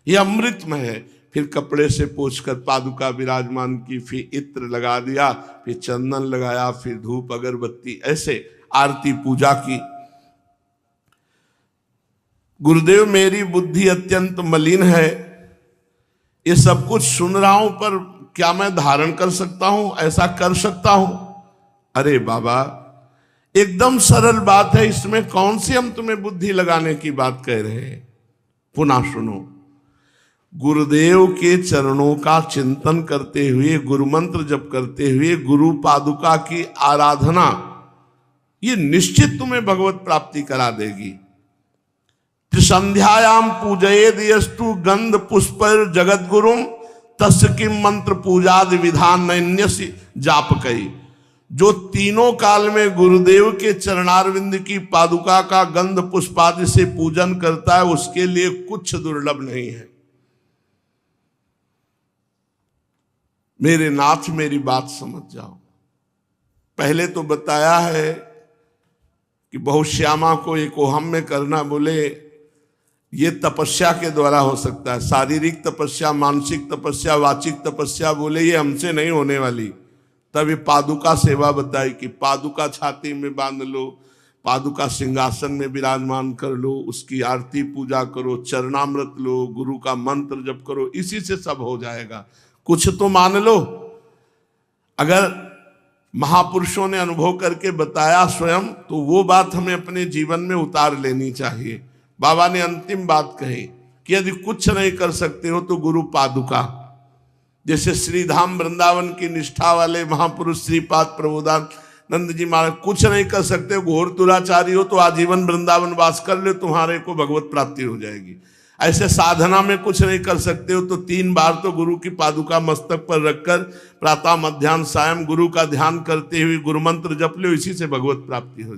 S1: ये अमृतमय है। फिर कपड़े से पोंछकर पादुका विराजमान की, फिर इत्र लगा दिया, फिर चंदन लगाया, फिर धूप अगरबत्ती, ऐसे आरती पूजा की। गुरुदेव मेरी बुद्धि अत्यंत मलिन है, ये सब कुछ सुन रहा हूं, पर क्या मैं धारण कर सकता हूं, ऐसा कर सकता हूं? अरे बाबा, एकदम सरल बात है, इसमें कौन सी हम तुम्हें बुद्धि लगाने की बात कह रहे हैं। पुनः सुनो, गुरुदेव के चरणों का चिंतन करते हुए, गुरु मंत्र जप करते हुए, गुरु पादुका की आराधना, ये निश्चित तुम्हें भगवत प्राप्ति करा देगी। त्रिसंध्यायाम पूजयेद यस्तु गंध पुष्प जगत गुरुम तस्य किम मंत्र पूजादि विधान नैन्यसि जापकई। जो तीनों काल में गुरुदेव के चरणारविंद की पादुका का गंध पुष्पादि से पूजन करता है, उसके लिए कुछ दुर्लभ नहीं है। मेरे नाथ मेरी बात समझ जाओ। पहले तो बताया है कि बहुश्यामा को एक ओहम में करना, बोले ये तपस्या के द्वारा हो सकता है, शारीरिक तपस्या, मानसिक तपस्या, वाचिक तपस्या, बोले ये हमसे नहीं होने वाली। तभी पादुका सेवा बताई कि पादुका छाती में बांध लो, पादुका सिंहासन में विराजमान कर लो, उसकी आरती पूजा करो, चरणामृत लो, गुरु का मंत्र जप करो, इसी से सब हो जाएगा। कुछ तो मान लो। अगर महापुरुषों ने अनुभव करके बताया स्वयं, तो वो बात हमें अपने जीवन में उतार लेनी चाहिए। बाबा ने अंतिम बात कही कि यदि कुछ नहीं कर सकते हो तो गुरु पादुका, जैसे श्रीधाम वृंदावन की निष्ठा वाले महापुरुष श्रीपाद प्रबोधानंद जी महाराज, कुछ नहीं कर सकते, घोर दुराचारी हो तो आजीवन वृंदावन वास कर ले, तुम्हारे को भगवत प्राप्ति हो जाएगी। ऐसे साधना में कुछ नहीं कर सकते हो तो 3 बार तो गुरु की पादुका मस्तक पर रखकर प्रातः मध्याह्न सायं गुरु का ध्यान करते हुए गुरु मंत्र जप लो, इसी से भगवत प्राप्ति हो जाए।